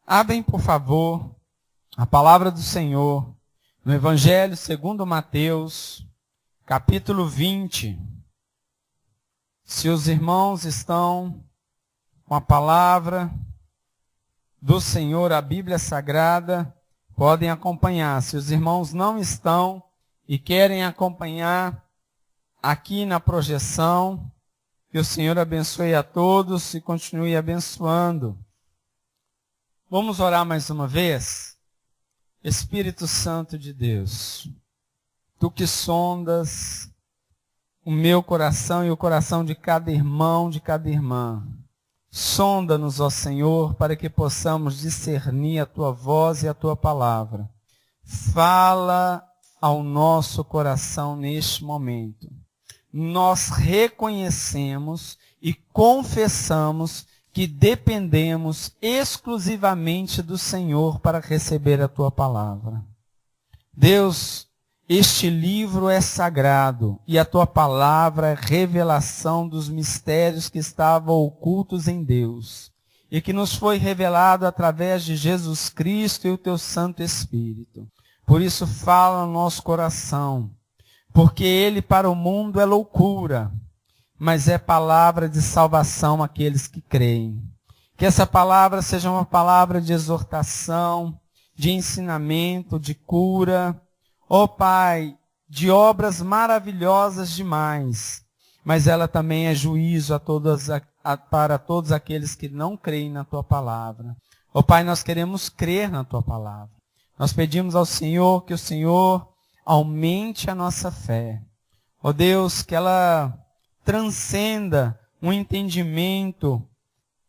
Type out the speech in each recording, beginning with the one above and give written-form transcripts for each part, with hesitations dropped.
Abrem, por favor, a palavra do Senhor no Evangelho segundo Mateus, capítulo 20. Se os irmãos estão com a palavra do Senhor, a Bíblia Sagrada, podem acompanhar. Se os irmãos não estão e querem acompanhar aqui na projeção, que o Senhor abençoe a todos e continue abençoando. Vamos orar mais uma vez? Espírito Santo de Deus, Tu que sondas o meu coração e o coração de cada irmão, de cada irmã, sonda-nos, ó Senhor, para que possamos discernir a Tua voz e a Tua palavra. Fala ao nosso coração neste momento. Nós reconhecemos e confessamos que dependemos exclusivamente do Senhor para receber a Tua palavra. Deus, este livro é sagrado e a Tua palavra é revelação dos mistérios que estavam ocultos em Deus e que nos foi revelado através de Jesus Cristo e o Teu Santo Espírito. Por isso fala no nosso coração, porque Ele para o mundo é loucura, mas é palavra de salvação àqueles que creem. Que essa palavra seja uma palavra de exortação, de ensinamento, de cura, ó Pai, de obras maravilhosas demais, mas ela também é juízo para todos aqueles que não creem na Tua palavra. Ó Pai, nós queremos crer na Tua palavra. Nós pedimos ao Senhor que o Senhor aumente a nossa fé. Ó Deus, que ela transcenda um entendimento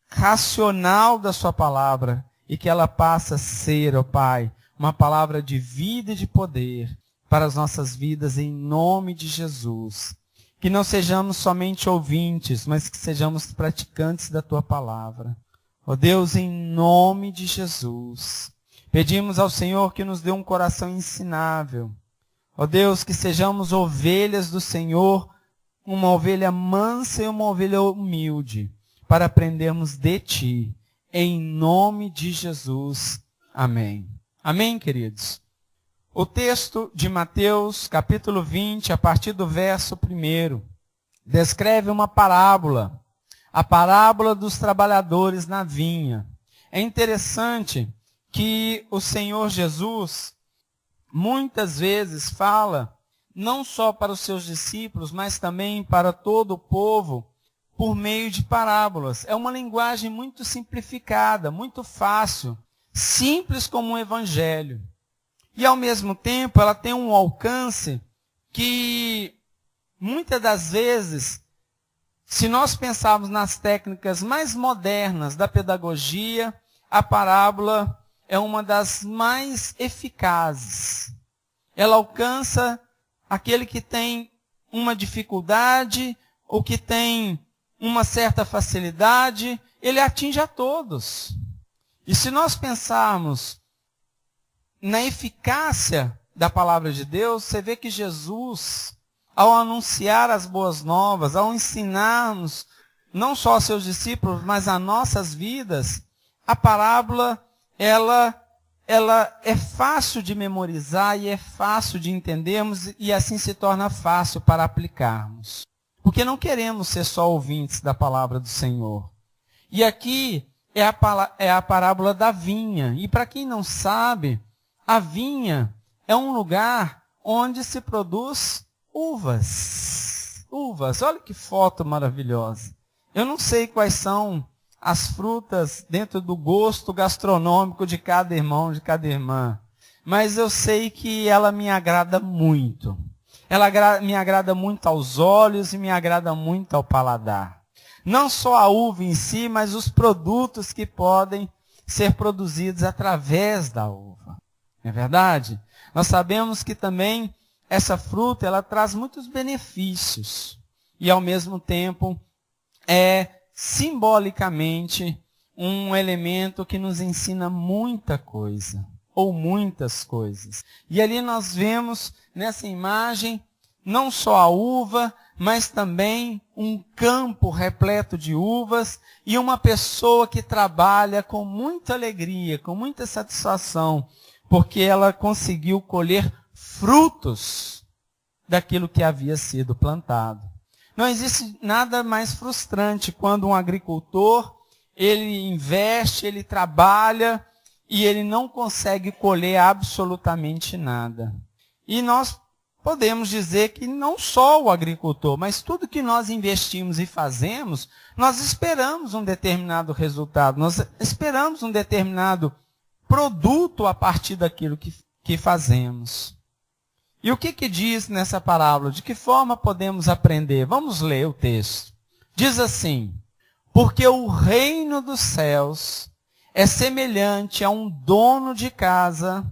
racional da Sua palavra e que ela passe a ser, ó Pai, uma palavra de vida e de poder para as nossas vidas em nome de Jesus. Que não sejamos somente ouvintes, mas que sejamos praticantes da Tua palavra. Ó Deus, em nome de Jesus, pedimos ao Senhor que nos dê um coração ensinável. Ó Deus, que sejamos ovelhas do Senhor, uma ovelha mansa e uma ovelha humilde, para aprendermos de Ti. Em nome de Jesus. Amém. Amém, queridos? O texto de Mateus, capítulo 20, a partir do verso 1, descreve uma parábola, a parábola dos trabalhadores na vinha. É interessante que o Senhor Jesus muitas vezes fala, não só para os seus discípulos, mas também para todo o povo, por meio de parábolas. É uma linguagem muito simplificada, muito fácil, simples como um evangelho. E ao mesmo tempo ela tem um alcance que muitas das vezes, se nós pensarmos nas técnicas mais modernas da pedagogia, a parábola é uma das mais eficazes. Ela alcança aquele que tem uma dificuldade, ou que tem uma certa facilidade, ele atinge a todos. E se nós pensarmos na eficácia da palavra de Deus, você vê que Jesus, ao anunciar as boas novas, ao ensinarmos não só aos seus discípulos, mas a nossas vidas, a parábola, ela é fácil de memorizar e é fácil de entendermos e assim se torna fácil para aplicarmos. Porque não queremos ser só ouvintes da palavra do Senhor. E aqui é a parábola da vinha. E para quem não sabe, a vinha é um lugar onde se produz uvas. Uvas, olha que foto maravilhosa. Eu não sei quais são as frutas dentro do gosto gastronômico de cada irmão, de cada irmã. Mas eu sei que ela me agrada muito. Ela me agrada muito aos olhos e me agrada muito ao paladar. Não só a uva em si, mas os produtos que podem ser produzidos através da uva. Não é verdade? Nós sabemos que também essa fruta, ela traz muitos benefícios. E ao mesmo tempo é simbolicamente um elemento que nos ensina muita coisa, ou muitas coisas. E ali nós vemos nessa imagem não só a uva, mas também um campo repleto de uvas e uma pessoa que trabalha com muita alegria, com muita satisfação, porque ela conseguiu colher frutos daquilo que havia sido plantado. Não existe nada mais frustrante quando um agricultor, ele investe, ele trabalha e ele não consegue colher absolutamente nada. E nós podemos dizer que não só o agricultor, mas tudo que nós investimos e fazemos, nós esperamos um determinado resultado, nós esperamos um determinado produto a partir daquilo que fazemos. E o que diz nessa parábola? De que forma podemos aprender? Vamos ler o texto. Diz assim: porque o reino dos céus é semelhante a um dono de casa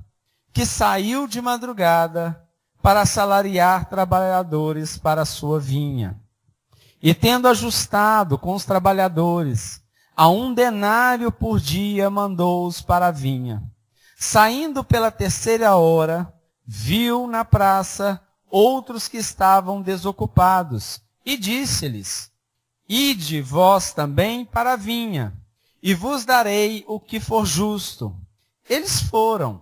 que saiu de madrugada para assalariar trabalhadores para a sua vinha. E tendo ajustado com os trabalhadores a 1 denário por dia, mandou-os para a vinha. Saindo pela 3ª hora, viu na praça outros que estavam desocupados, e disse-lhes: ide vós também para a vinha, e vos darei o que for justo. Eles foram.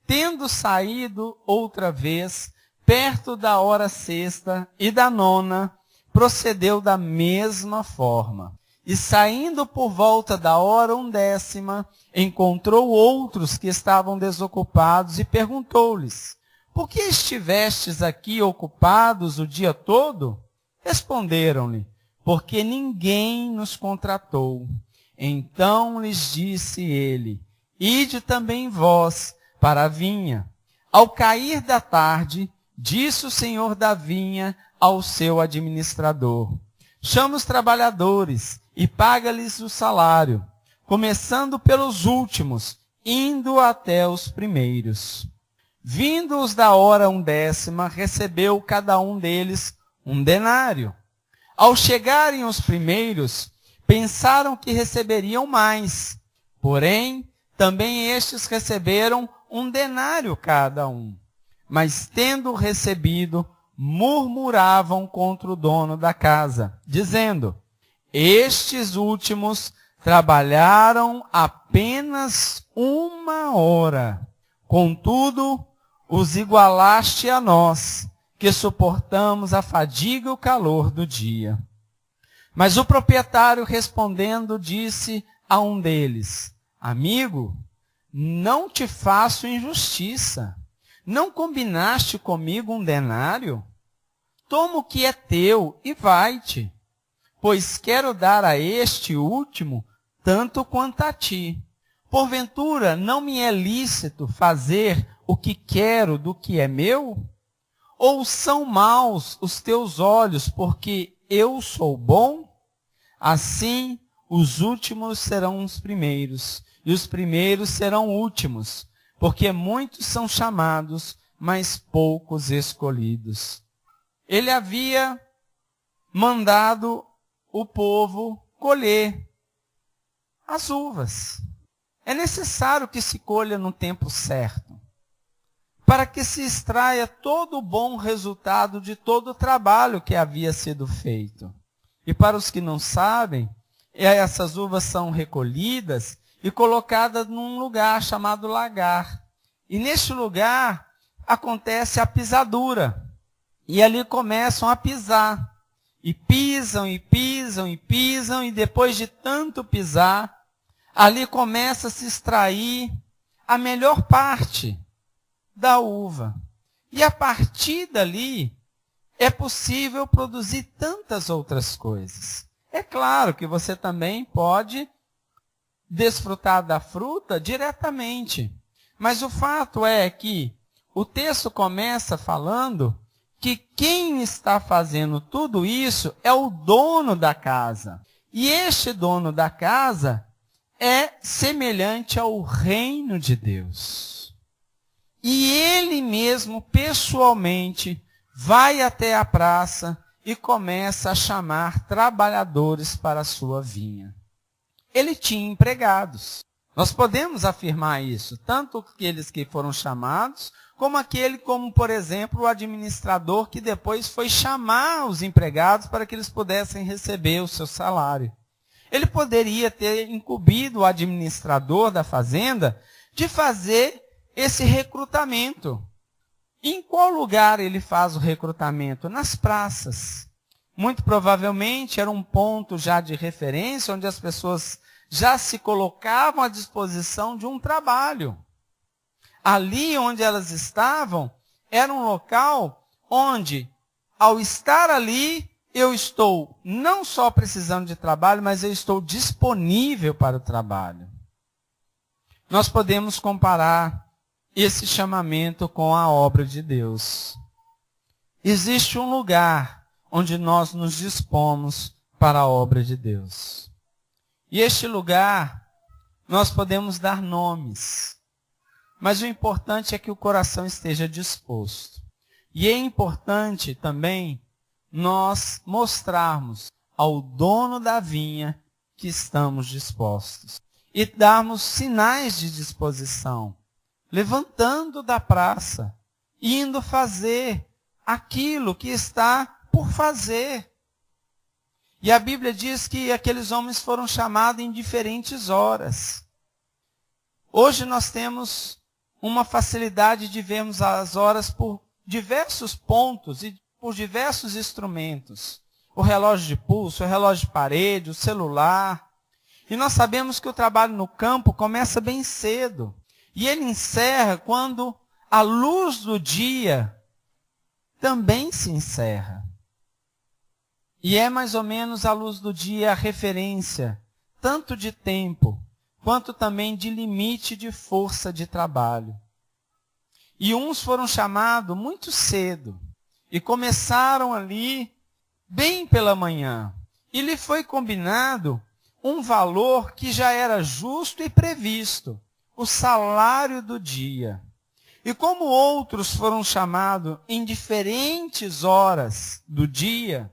Tendo saído outra vez, perto da hora 6ª e da 9ª, procedeu da mesma forma. E saindo por volta da hora 10ª, encontrou outros que estavam desocupados e perguntou-lhes: por que estivestes aqui ocupados o dia todo? Responderam-lhe: porque ninguém nos contratou. Então lhes disse ele: ide também vós para a vinha. Ao cair da tarde, disse o senhor da vinha ao seu administrador: chama os trabalhadores e paga-lhes o salário, começando pelos últimos, indo até os primeiros. Vindo os da hora 10ª, recebeu cada um deles 1 denário. Ao chegarem os primeiros, pensaram que receberiam mais. Porém, também estes receberam 1 denário cada um. Mas tendo recebido, murmuravam contra o dono da casa, dizendo: estes últimos trabalharam apenas 1 hora. Contudo, os igualaste a nós, que suportamos a fadiga e o calor do dia. Mas o proprietário, respondendo, disse a um deles: amigo, não te faço injustiça. Não combinaste comigo 1 denário? Toma o que é teu e vai-te, pois quero dar a este último tanto quanto a ti. Porventura, não me é lícito fazer o que quero do que é meu? Ou são maus os teus olhos, porque eu sou bom? Assim, os últimos serão os primeiros, e os primeiros serão últimos, porque muitos são chamados, mas poucos escolhidos. Ele havia mandado o povo colher as uvas. É necessário que se colha no tempo certo, para que se extraia todo o bom resultado de todo o trabalho que havia sido feito. E para os que não sabem, essas uvas são recolhidas e colocadas num lugar chamado lagar. E neste lugar acontece a pisadura. E ali começam a pisar. E pisam, e pisam, e pisam, e depois de tanto pisar, ali começa a se extrair a melhor parte da uva. E a partir dali, é possível produzir tantas outras coisas. É claro que você também pode desfrutar da fruta diretamente. Mas o fato é que o texto começa falando que quem está fazendo tudo isso é o dono da casa. E este dono da casa é semelhante ao reino de Deus. E ele mesmo, pessoalmente, vai até a praça e começa a chamar trabalhadores para a sua vinha. Ele tinha empregados. Nós podemos afirmar isso, tanto aqueles que foram chamados, como, por exemplo, o administrador que depois foi chamar os empregados para que eles pudessem receber o seu salário. Ele poderia ter incumbido o administrador da fazenda de fazer esse recrutamento. E em qual lugar ele faz o recrutamento? Nas praças. Muito provavelmente era um ponto já de referência, onde as pessoas já se colocavam à disposição de um trabalho. Ali onde elas estavam, era um local onde, ao estar ali, eu estou não só precisando de trabalho, mas eu estou disponível para o trabalho. Nós podemos comparar esse chamamento com a obra de Deus. Existe um lugar onde nós nos dispomos para a obra de Deus. E este lugar, nós podemos dar nomes. Mas o importante é que o coração esteja disposto. E é importante também nós mostrarmos ao dono da vinha que estamos dispostos. E darmos sinais de disposição. Levantando da praça, indo fazer aquilo que está por fazer. E a Bíblia diz que aqueles homens foram chamados em diferentes horas. Hoje nós temos uma facilidade de vermos as horas por diversos pontos e por diversos instrumentos. O relógio de pulso, o relógio de parede, o celular. E nós sabemos que o trabalho no campo começa bem cedo. E ele encerra quando a luz do dia também se encerra. E é mais ou menos a luz do dia a referência, tanto de tempo, quanto também de limite de força de trabalho. E uns foram chamados muito cedo, e começaram ali bem pela manhã. E lhe foi combinado um valor que já era justo e previsto, o salário do dia. E como outros foram chamados em diferentes horas do dia,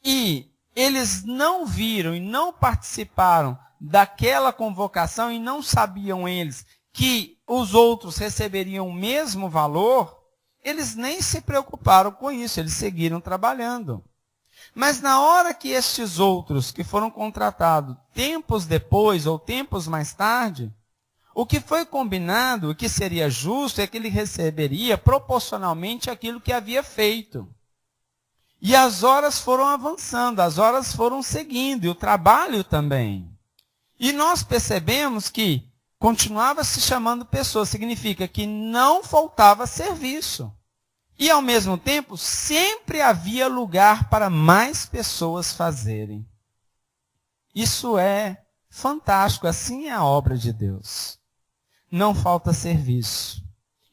e eles não viram e não participaram daquela convocação e não sabiam eles que os outros receberiam o mesmo valor, eles nem se preocuparam com isso, eles seguiram trabalhando. Mas na hora que estes outros que foram contratados tempos depois ou tempos mais tarde, o que foi combinado, o que seria justo, é que ele receberia proporcionalmente aquilo que havia feito. E as horas foram avançando, as horas foram seguindo, e o trabalho também. E nós percebemos que continuava se chamando pessoas, significa que não faltava serviço. E ao mesmo tempo, sempre havia lugar para mais pessoas fazerem. Isso é fantástico, assim é a obra de Deus. Não falta serviço.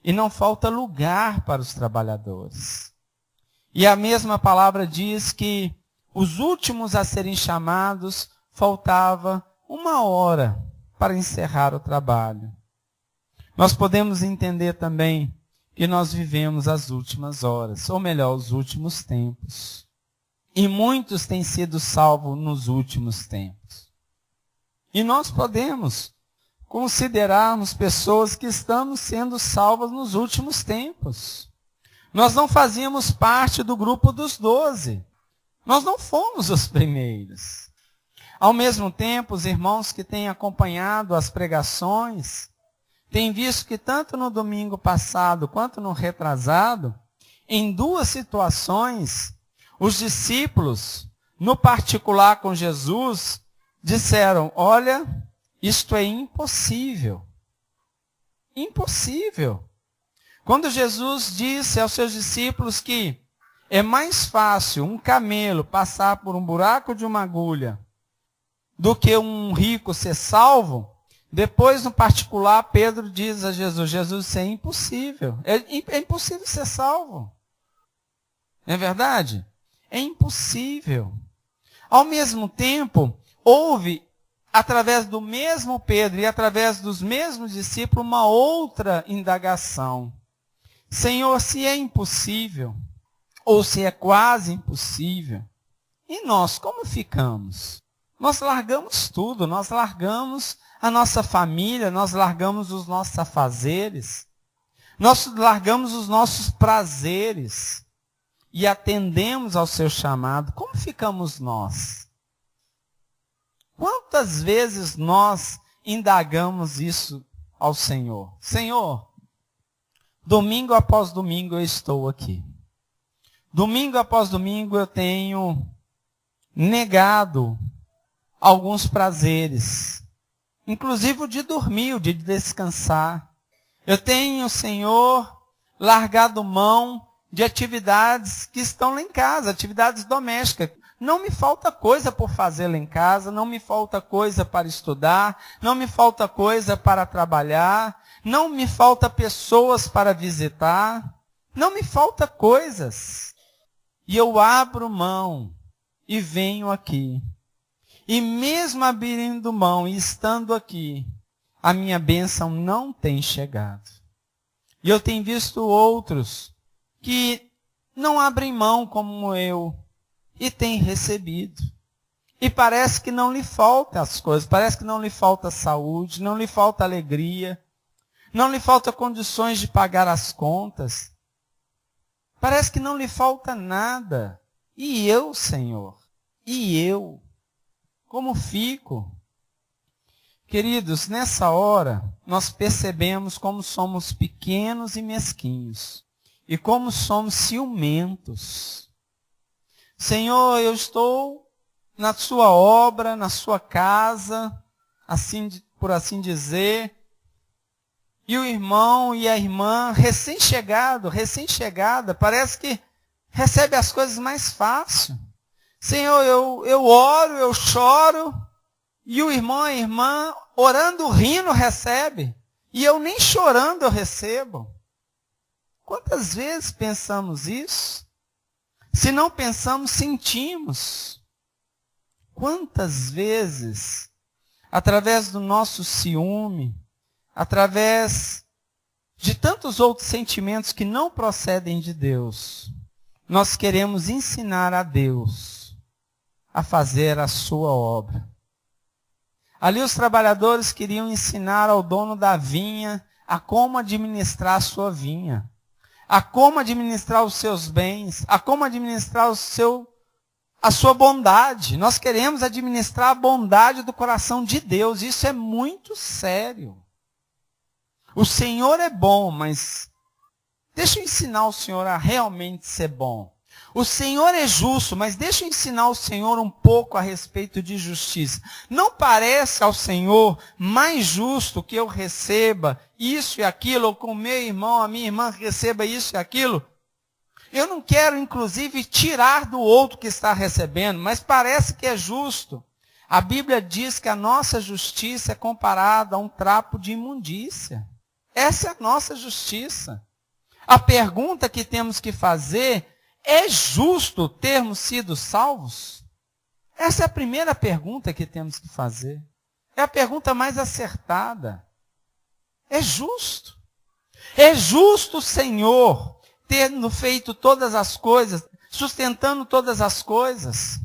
E não falta lugar para os trabalhadores. E a mesma palavra diz que os últimos a serem chamados, faltava 1 hora para encerrar o trabalho. Nós podemos entender também que nós vivemos as últimas horas, ou melhor, os últimos tempos. E muitos têm sido salvos nos últimos tempos. E nós podemos considerarmos pessoas que estamos sendo salvas nos últimos tempos. Nós não fazíamos parte do grupo dos 12. Nós não fomos os primeiros. Ao mesmo tempo, os irmãos que têm acompanhado as pregações, têm visto que tanto no domingo passado quanto no retrasado, em 2 situações, os discípulos, no particular com Jesus, disseram, olha, isto é impossível. Impossível. Quando Jesus disse aos seus discípulos que é mais fácil um camelo passar por um buraco de uma agulha do que um rico ser salvo, depois, no particular, Pedro diz a Jesus, isso é impossível. É impossível ser salvo. Não é verdade? É impossível. Ao mesmo tempo, houve, através do mesmo Pedro e através dos mesmos discípulos, uma outra indagação. Senhor, se é impossível, ou se é quase impossível, e nós, como ficamos? Nós largamos tudo, nós largamos a nossa família, nós largamos os nossos afazeres, Nós largamos os nossos prazeres e atendemos ao seu chamado. Como ficamos nós? Quantas vezes nós indagamos isso ao Senhor? Senhor, domingo após domingo eu estou aqui. Domingo após domingo eu tenho negado alguns prazeres, inclusive o de dormir, o de descansar. Eu tenho, Senhor, largado mão de atividades que estão lá em casa, atividades domésticas. Não me falta coisa por fazer lá em casa, não me falta coisa para estudar, não me falta coisa para trabalhar, não me falta pessoas para visitar, não me falta coisas. E eu abro mão e venho aqui. E mesmo abrindo mão e estando aqui, a minha bênção não tem chegado. E eu tenho visto outros que não abrem mão como eu e têm recebido. E parece que não lhe faltam as coisas, parece que não lhe falta saúde, não lhe falta alegria, não lhe falta condições de pagar as contas. Parece que não lhe falta nada. E eu, Senhor? E eu? Como fico? Queridos, nessa hora, nós percebemos como somos pequenos e mesquinhos. E como somos ciumentos. Senhor, eu estou na sua obra, na sua casa, por assim dizer. E o irmão e a irmã, recém-chegada, parece que recebe as coisas mais fácil. Senhor, eu oro, eu choro, e o irmão e a irmã, orando, rindo, recebe. E eu nem chorando eu recebo. Quantas vezes pensamos isso? Se não pensamos, sentimos. Quantas vezes, através do nosso ciúme, através de tantos outros sentimentos que não procedem de Deus, nós queremos ensinar a Deus a fazer a sua obra. Ali os trabalhadores queriam ensinar ao dono da vinha a como administrar a sua vinha, a como administrar os seus bens, a como administrar a sua bondade. Nós queremos administrar a bondade do coração de Deus. Isso é muito sério. O Senhor é bom, mas deixa eu ensinar o Senhor a realmente ser bom. O Senhor é justo, mas deixa eu ensinar o Senhor um pouco a respeito de justiça. Não parece ao Senhor mais justo que eu receba isso e aquilo, ou com o meu irmão, a minha irmã receba isso e aquilo? Eu não quero, inclusive, tirar do outro que está recebendo, mas parece que é justo. A Bíblia diz que a nossa justiça é comparada a um trapo de imundícia. Essa é a nossa justiça. A pergunta que temos que fazer: é justo termos sido salvos? Essa é a primeira pergunta que temos que fazer. É a pergunta mais acertada. É justo. É justo o Senhor tendo feito todas as coisas, sustentando todas as coisas.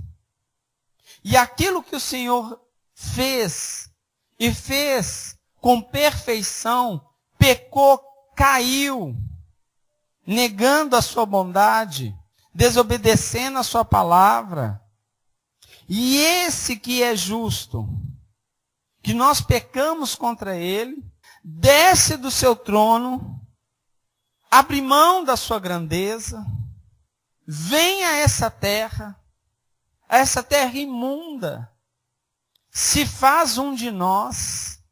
E aquilo que o Senhor fez, e fez com perfeição, pecou, caiu, negando a sua bondade, desobedecendo a sua palavra. E esse que é justo, que nós pecamos contra ele, desce do seu trono, abre mão da sua grandeza, vem a essa terra imunda, se faz um de nós,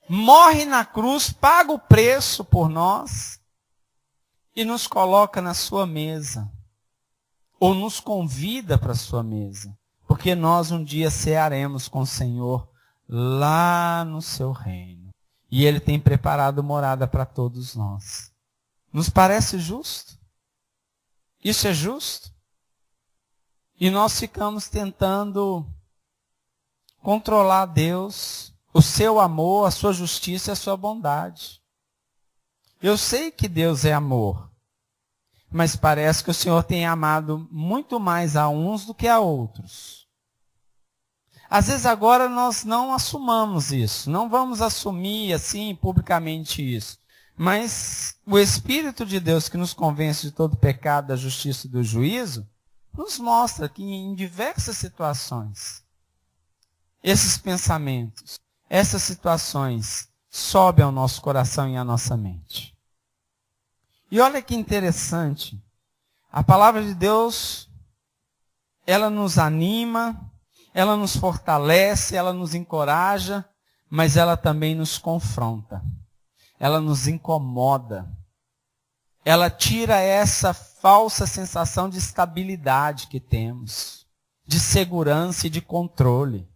morre na cruz, paga o preço por nós, e nos coloca na sua mesa, ou nos convida para a sua mesa, porque nós um dia cearemos com o Senhor lá no seu reino. E Ele tem preparado morada para todos nós. Nos parece justo? Isso é justo? E nós ficamos tentando controlar Deus, o seu amor, a sua justiça e a sua bondade. Eu sei que Deus é amor, mas parece que o Senhor tem amado muito mais a uns do que a outros. Às vezes agora nós não assumamos isso, não vamos assumir assim publicamente isso. Mas o Espírito de Deus que nos convence de todo pecado, da justiça e do juízo, nos mostra que em diversas situações, esses pensamentos, essas situações sobem ao nosso coração e à nossa mente. E olha que interessante, a palavra de Deus, ela nos anima, ela nos fortalece, ela nos encoraja, mas ela também nos confronta. Ela nos incomoda. Ela tira essa falsa sensação de estabilidade que temos, de segurança e de controle.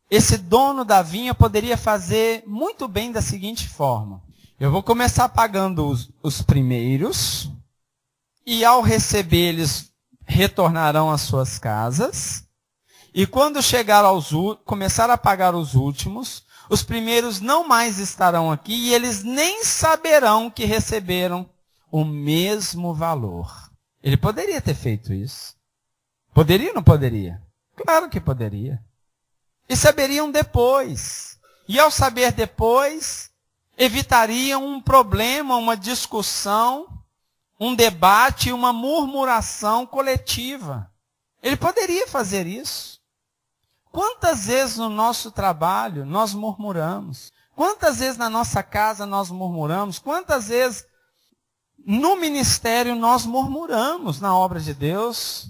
Esse dono da vinha poderia fazer muito bem da seguinte forma: eu vou começar pagando os primeiros, e ao receber eles retornarão às suas casas, e quando começar a pagar os últimos, os primeiros não mais estarão aqui e eles nem saberão que receberam o mesmo valor. Ele poderia ter feito isso. Poderia ou não poderia? Claro que poderia. E saberiam depois. E ao saber depois, evitariam um problema, uma discussão, um debate, uma murmuração coletiva. Ele poderia fazer isso. Quantas vezes no nosso trabalho nós murmuramos? Quantas vezes na nossa casa nós murmuramos? Quantas vezes no ministério nós murmuramos na obra de Deus?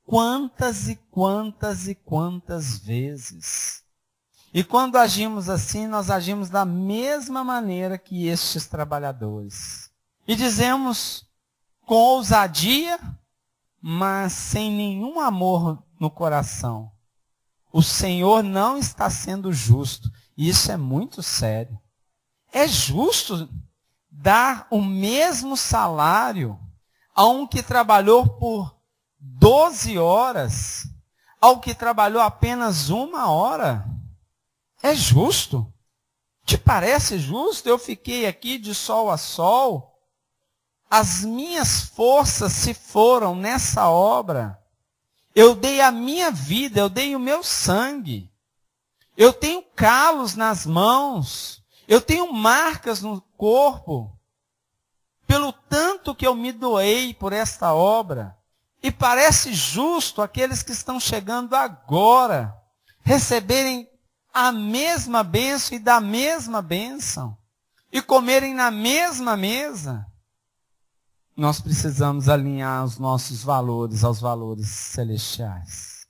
Quantas e quantas e quantas vezes? E quando agimos assim, nós agimos da mesma maneira que estes trabalhadores. E dizemos com ousadia, mas sem nenhum amor no coração: o Senhor não está sendo justo. E isso é muito sério. É justo dar o mesmo salário a um que trabalhou por 12 horas, ao que trabalhou apenas 1 hora? É justo? Te parece justo? Eu fiquei aqui de sol a sol. As minhas forças se foram nessa obra. Eu dei a minha vida, eu dei o meu sangue. Eu tenho calos nas mãos. Eu tenho marcas no corpo. Pelo tanto que eu me doei por esta obra. E parece justo aqueles que estão chegando agora receberem a mesma bênção e da mesma bênção. E comerem na mesma mesa. Nós precisamos alinhar os nossos valores aos valores celestiais.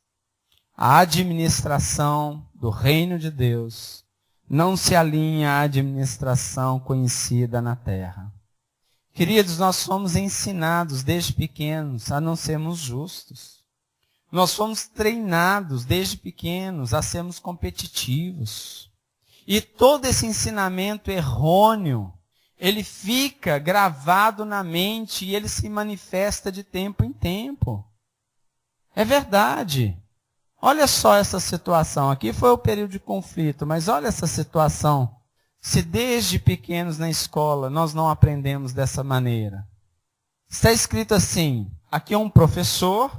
A administração do reino de Deus não se alinha à administração conhecida na terra. Queridos, nós fomos ensinados desde pequenos a não sermos justos. Nós fomos treinados desde pequenos a sermos competitivos. E todo esse ensinamento errôneo, ele fica gravado na mente e ele se manifesta de tempo em tempo. É verdade. Olha só essa situação. Aqui foi o período de conflito, mas olha essa situação. Se desde pequenos na escola nós não aprendemos dessa maneira. Está escrito assim: aqui é um professor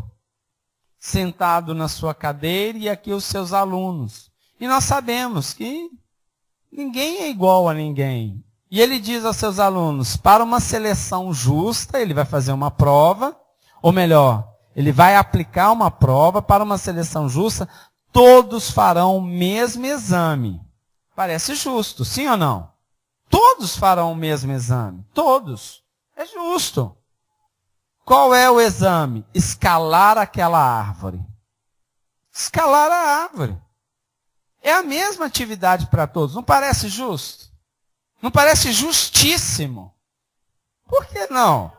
sentado na sua cadeira e aqui os seus alunos. E nós sabemos que ninguém é igual a ninguém. E ele diz aos seus alunos: para uma seleção justa, ele vai fazer uma prova, ou melhor, ele vai aplicar uma prova para uma seleção justa, todos farão o mesmo exame. Parece justo, sim ou não? Todos farão o mesmo exame, todos. É justo. Qual é o exame? Escalar aquela árvore. Escalar a árvore. É a mesma atividade para todos, não parece justo? Não parece justíssimo? Por que não?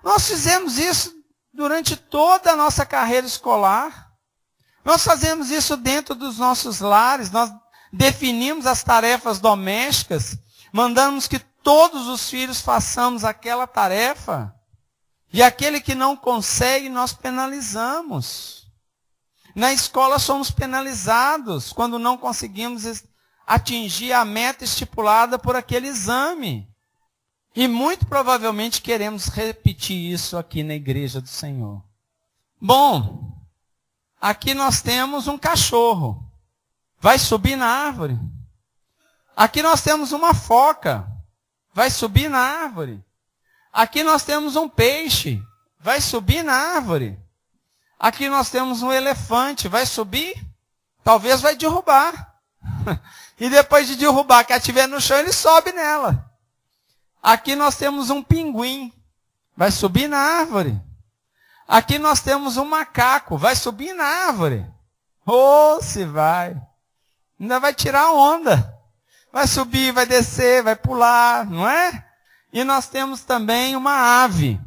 Nós fizemos isso durante toda a nossa carreira escolar. Nós fazemos isso dentro dos nossos lares. Nós definimos as tarefas domésticas. Mandamos que todos os filhos façamos aquela tarefa. E aquele que não consegue, nós penalizamos. Na escola somos penalizados quando não conseguimos atingir a meta estipulada por aquele exame. E muito provavelmente queremos repetir isso aqui na igreja do Senhor. Bom, aqui nós temos um cachorro. Vai subir na árvore. Aqui nós temos uma foca. vai subir na árvore. Aqui nós temos um peixe, vai subir na árvore. Aqui nós temos um elefante, vai subir, talvez vai derrubar. E depois de derrubar, que estiver no chão, ele sobe nela. Aqui nós temos um pinguim, vai subir na árvore. Aqui nós temos um macaco, vai subir na árvore. Oh, se vai. Ainda vai tirar onda. Vai subir, vai descer, vai pular, não é? E nós temos também uma ave.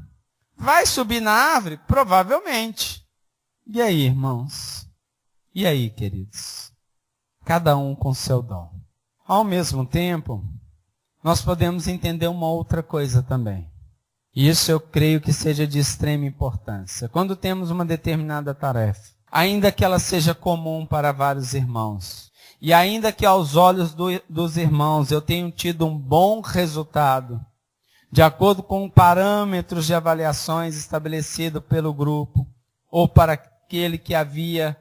Vai subir na árvore? Provavelmente. E aí, irmãos? E aí, queridos? Cada um com seu dom. Ao mesmo tempo, nós podemos entender uma outra coisa também. E isso eu creio que seja de extrema importância. Quando temos uma determinada tarefa, ainda que ela seja comum para vários irmãos, e ainda que aos olhos dos irmãos eu tenha tido um bom resultado, de acordo com parâmetros de avaliações estabelecidos pelo grupo, ou para aquele que havia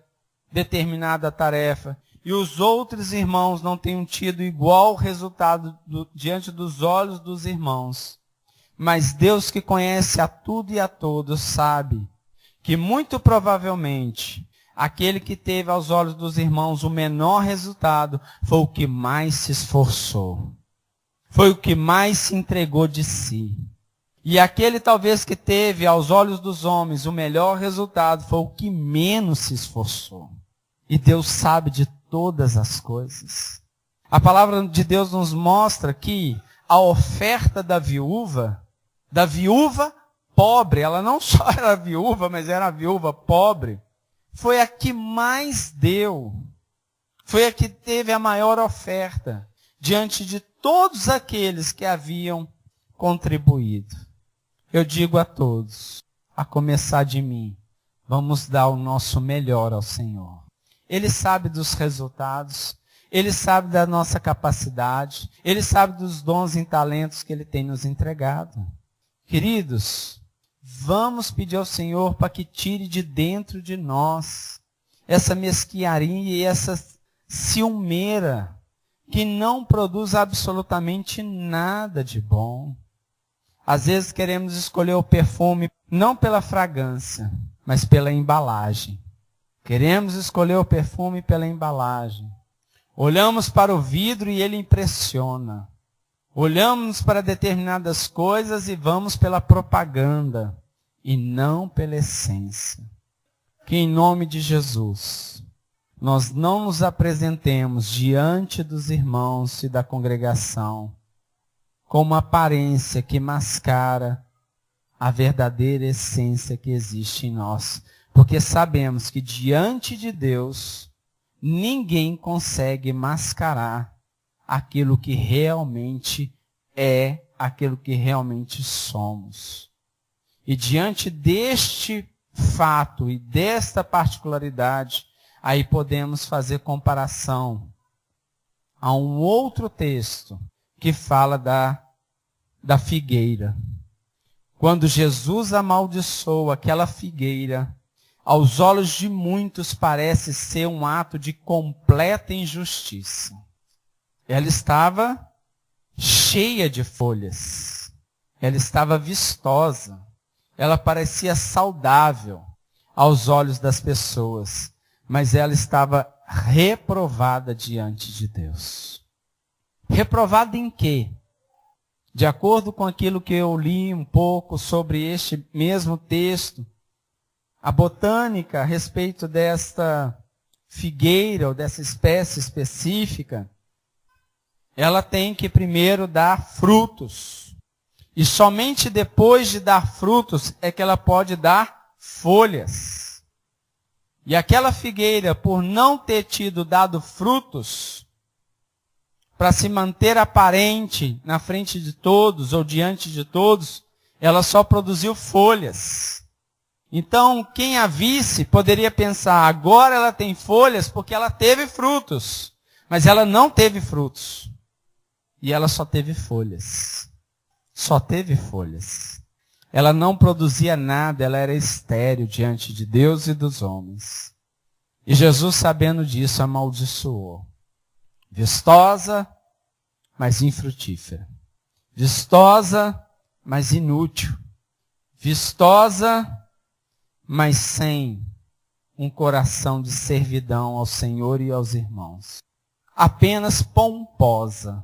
determinada tarefa, e os outros irmãos não tenham tido igual resultado diante dos olhos dos irmãos. Mas Deus, que conhece a tudo e a todos, sabe que muito provavelmente aquele que teve aos olhos dos irmãos o menor resultado foi o que mais se esforçou. Foi o que mais se entregou de si. E aquele talvez que teve aos olhos dos homens o melhor resultado foi o que menos se esforçou. E Deus sabe de todas as coisas. A palavra de Deus nos mostra que a oferta da viúva pobre, ela não só era viúva, mas era a viúva pobre, foi a que mais deu. Foi a que teve a maior oferta diante de todos aqueles que haviam contribuído. Eu digo a todos, a começar de mim, vamos dar o nosso melhor ao Senhor. Ele sabe dos resultados, Ele sabe da nossa capacidade, Ele sabe dos dons e talentos que Ele tem nos entregado. Queridos, vamos pedir ao Senhor para que tire de dentro de nós essa mesquinharia e essa ciumeira que não produz absolutamente nada de bom. Às vezes queremos escolher o perfume não pela fragrância, mas pela embalagem. Queremos escolher o perfume pela embalagem. Olhamos para o vidro e ele impressiona. Olhamos para determinadas coisas e vamos pela propaganda e não pela essência. Que em nome de Jesus, nós não nos apresentemos diante dos irmãos e da congregação com uma aparência que mascara a verdadeira essência que existe em nós. Porque sabemos que diante de Deus, ninguém consegue mascarar aquilo que realmente é, aquilo que realmente somos. E diante deste fato e desta particularidade, aí podemos fazer comparação a um outro texto que fala da figueira. Quando Jesus amaldiçoou aquela figueira, aos olhos de muitos parece ser um ato de completa injustiça. Ela estava cheia de folhas. Ela estava vistosa. Ela parecia saudável aos olhos das pessoas. Mas ela estava reprovada diante de Deus. Reprovada em quê? De acordo com aquilo que eu li um pouco sobre este mesmo texto, a botânica a respeito desta figueira ou dessa espécie específica, ela tem que primeiro dar frutos. E somente depois de dar frutos é que ela pode dar folhas. E aquela figueira, por não ter dado frutos, para se manter aparente na frente de todos ou diante de todos, ela só produziu folhas. Então, quem a visse poderia pensar, agora ela tem folhas porque ela teve frutos. Mas ela não teve frutos. E ela só teve folhas. Só teve folhas. Ela não produzia nada, ela era estéril diante de Deus e dos homens. E Jesus, sabendo disso, amaldiçoou. Vistosa, mas infrutífera. vistosa, mas inútil, vistosa, mas sem um coração de servidão ao Senhor e aos irmãos. Apenas pomposa.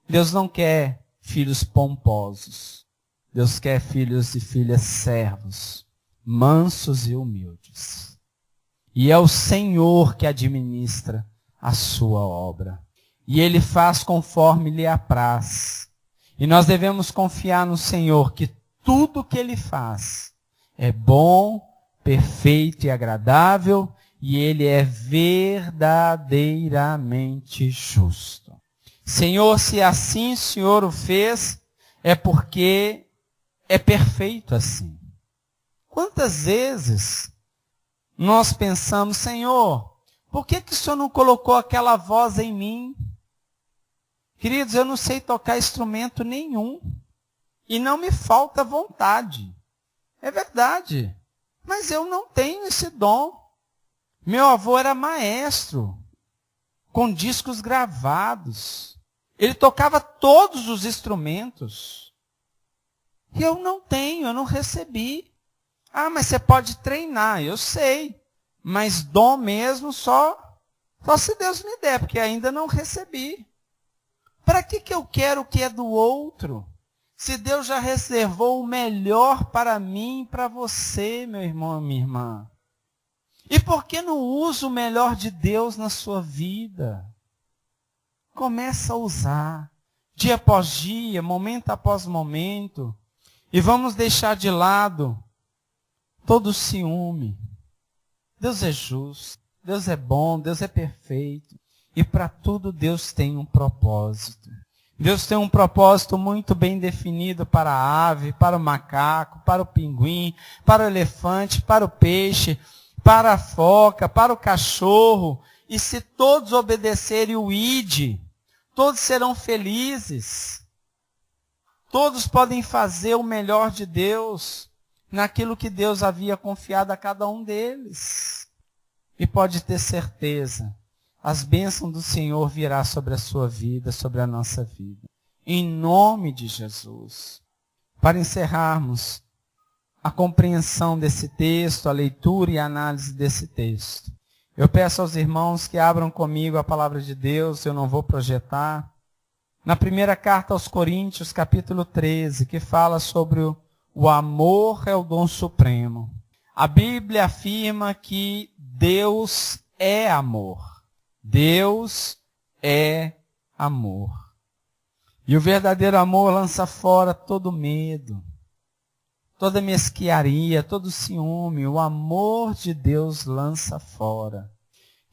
Deus não quer filhos pomposos. Deus quer filhos e filhas servos, mansos e humildes. E é o Senhor que administra a sua obra. E Ele faz conforme lhe apraz. E nós devemos confiar no Senhor que tudo que Ele faz é bom, perfeito e agradável, e Ele é verdadeiramente justo. Senhor, se assim o Senhor o fez, é porque é perfeito assim. Quantas vezes nós pensamos, Senhor, por que o Senhor não colocou aquela voz em mim? Queridos, eu não sei tocar instrumento nenhum. E não me falta vontade. É verdade. Mas eu não tenho esse dom. Meu avô era maestro, com discos gravados. Ele tocava todos os instrumentos. E eu não tenho, eu não recebi. Ah, mas você pode treinar, eu sei. Mas dom mesmo só se Deus me der, porque ainda não recebi. Para que eu quero o que é do outro? Se Deus já reservou o melhor para mim e para você, meu irmão e minha irmã. E por que não usa o melhor de Deus na sua vida? Começa a usar, dia após dia, momento após momento. E vamos deixar de lado todo o ciúme. Deus é justo, Deus é bom, Deus é perfeito. E para tudo Deus tem um propósito. Deus tem um propósito muito bem definido para a ave, para o macaco, para o pinguim, para o elefante, para o peixe, para a foca, para o cachorro. E se todos obedecerem o ID, todos serão felizes. Todos podem fazer o melhor de Deus naquilo que Deus havia confiado a cada um deles. E pode ter certeza, as bênçãos do Senhor virá sobre a sua vida, sobre a nossa vida. Em nome de Jesus. Para encerrarmos a compreensão desse texto, a leitura e a análise desse texto, eu peço aos irmãos que abram comigo a palavra de Deus, eu não vou projetar. Na primeira carta aos Coríntios, capítulo 13, que fala sobre o amor é o dom supremo. A Bíblia afirma que Deus é amor. Deus é amor. E o verdadeiro amor lança fora todo medo, toda mesquiaria, todo ciúme. O amor de Deus lança fora.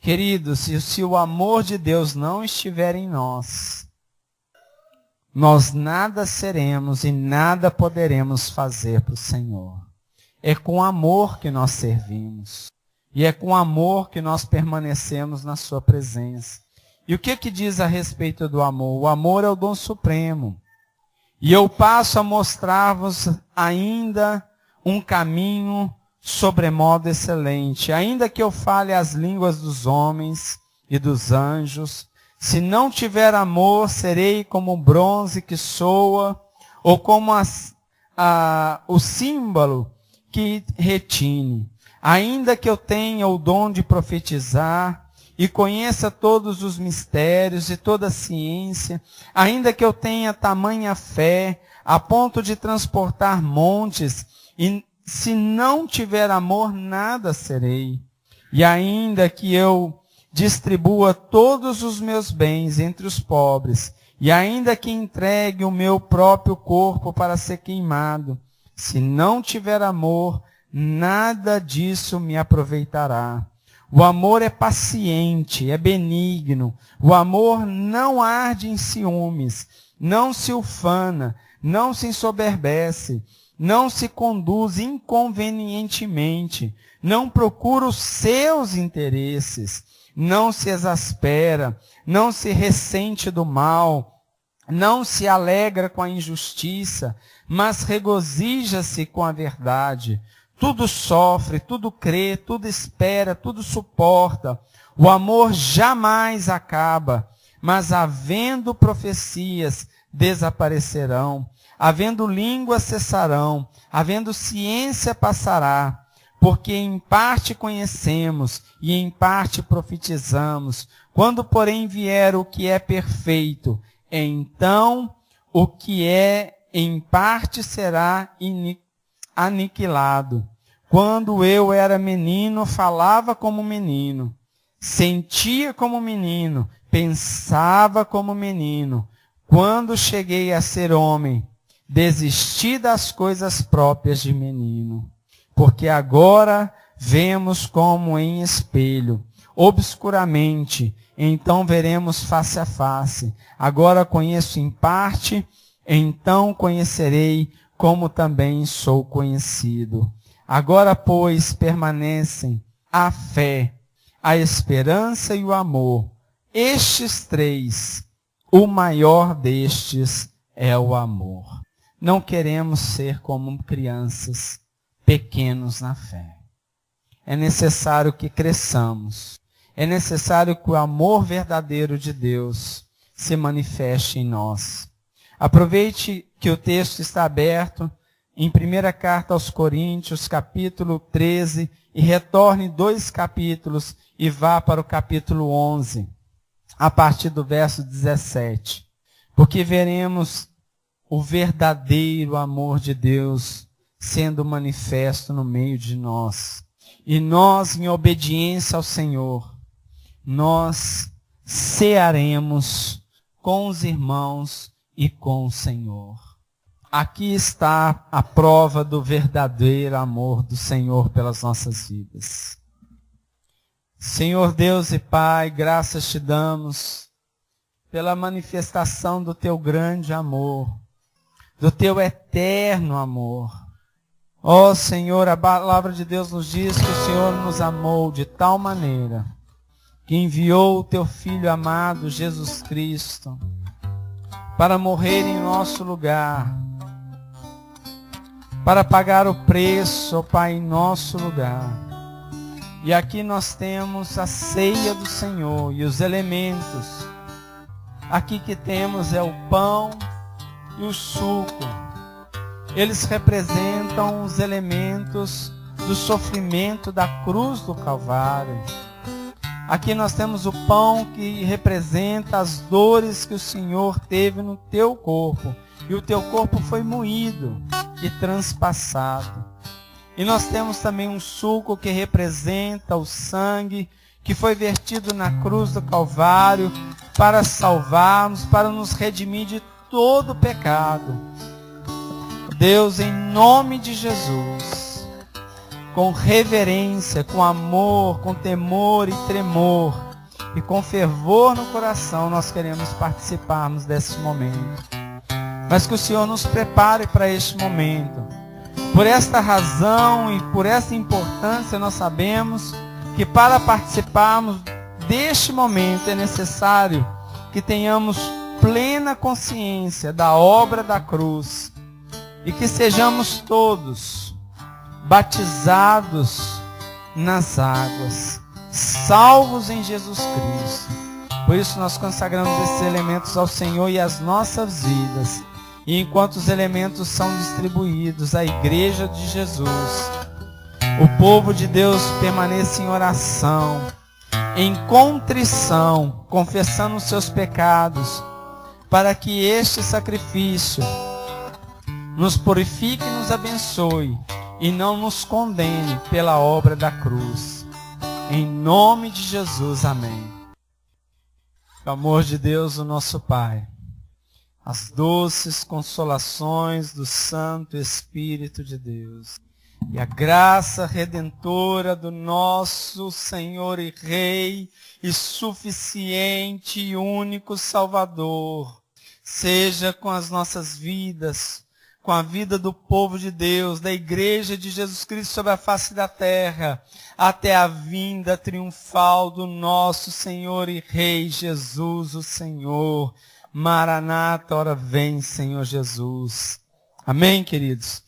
Queridos, se o amor de Deus não estiver em nós nada seremos e nada poderemos fazer para o Senhor. É com amor que nós servimos. E é com amor que nós permanecemos na sua presença. E o que diz a respeito do amor? O amor é o dom supremo. E eu passo a mostrar-vos ainda um caminho sobremodo excelente. Ainda que eu fale as línguas dos homens e dos anjos, se não tiver amor, serei como o bronze que soa, ou como o símbolo que retine. Ainda que eu tenha o dom de profetizar e conheça todos os mistérios e toda a ciência, ainda que eu tenha tamanha fé, a ponto de transportar montes, e se não tiver amor, nada serei. E ainda que eu distribua todos os meus bens entre os pobres, e ainda que entregue o meu próprio corpo para ser queimado, se não tiver amor, nada disso me aproveitará. O amor é paciente, é benigno. O amor não arde em ciúmes, não se ufana, não se ensoberbece, não se conduz inconvenientemente, não procura os seus interesses, não se exaspera, não se ressente do mal, não se alegra com a injustiça, mas regozija-se com a verdade. Tudo sofre, tudo crê, tudo espera, tudo suporta. O amor jamais acaba, mas havendo profecias, desaparecerão, havendo língua cessarão, havendo ciência passará, porque em parte conhecemos e em parte profetizamos. Quando, porém, vier o que é perfeito, então o que é em parte será aniquilado. Quando eu era menino, falava como menino, sentia como menino, pensava como menino. Quando cheguei a ser homem, desisti das coisas próprias de menino. Porque agora vemos como em espelho, obscuramente, então veremos face a face. Agora conheço em parte, então conhecerei como também sou conhecido. Agora, pois, permanecem a fé, a esperança e o amor. Estes três, o maior destes é o amor. Não queremos ser como crianças pequenos na fé. É necessário que cresçamos. É necessário que o amor verdadeiro de Deus se manifeste em nós. Aproveite que o texto está aberto em 1ª carta aos Coríntios, capítulo 13, e retorne 2 capítulos e vá para o capítulo 11, a partir do verso 17. Porque veremos o verdadeiro amor de Deus sendo manifesto no meio de nós. E nós, em obediência ao Senhor, nós cearemos com os irmãos e com o Senhor. Aqui está a prova do verdadeiro amor do Senhor pelas nossas vidas. Senhor Deus e Pai, graças te damos pela manifestação do teu grande amor, do teu eterno amor. Ó Senhor, a palavra de Deus nos diz que o Senhor nos amou de tal maneira que enviou o teu Filho amado, Jesus Cristo, para morrer em nosso lugar, para pagar o preço, ó Pai, em nosso lugar. E aqui nós temos a ceia do Senhor e os elementos. Aqui que temos é o pão e o suco. Eles representam os elementos do sofrimento da cruz do Calvário. Aqui nós temos o pão que representa as dores que o Senhor teve no teu corpo. E o teu corpo foi moído e transpassado. E nós temos também um suco que representa o sangue que foi vertido na cruz do Calvário para salvar-nos, para nos redimir de todo pecado. Deus, em nome de Jesus, com reverência, com amor, com temor e tremor, e com fervor no coração, nós queremos participarmos desse momento. Mas que o Senhor nos prepare para este momento. Por esta razão e por essa importância, nós sabemos que para participarmos deste momento é necessário que tenhamos plena consciência da obra da cruz e que sejamos todos batizados nas águas, salvos em Jesus Cristo. Por isso nós consagramos esses elementos ao Senhor e às nossas vidas. E enquanto os elementos são distribuídos à igreja de Jesus, o povo de Deus permanece em oração, em contrição, confessando os seus pecados, para que este sacrifício nos purifique e nos abençoe, e não nos condene pela obra da cruz. Em nome de Jesus, amém. O amor de Deus, o nosso Pai, as doces consolações do Santo Espírito de Deus, e a graça redentora do nosso Senhor e Rei, e suficiente e único Salvador, seja com as nossas vidas, com a vida do povo de Deus, da Igreja de Jesus Cristo sobre a face da terra, até a vinda triunfal do nosso Senhor e Rei Jesus, o Senhor. Maranata, ora vem, Senhor Jesus. Amém, queridos?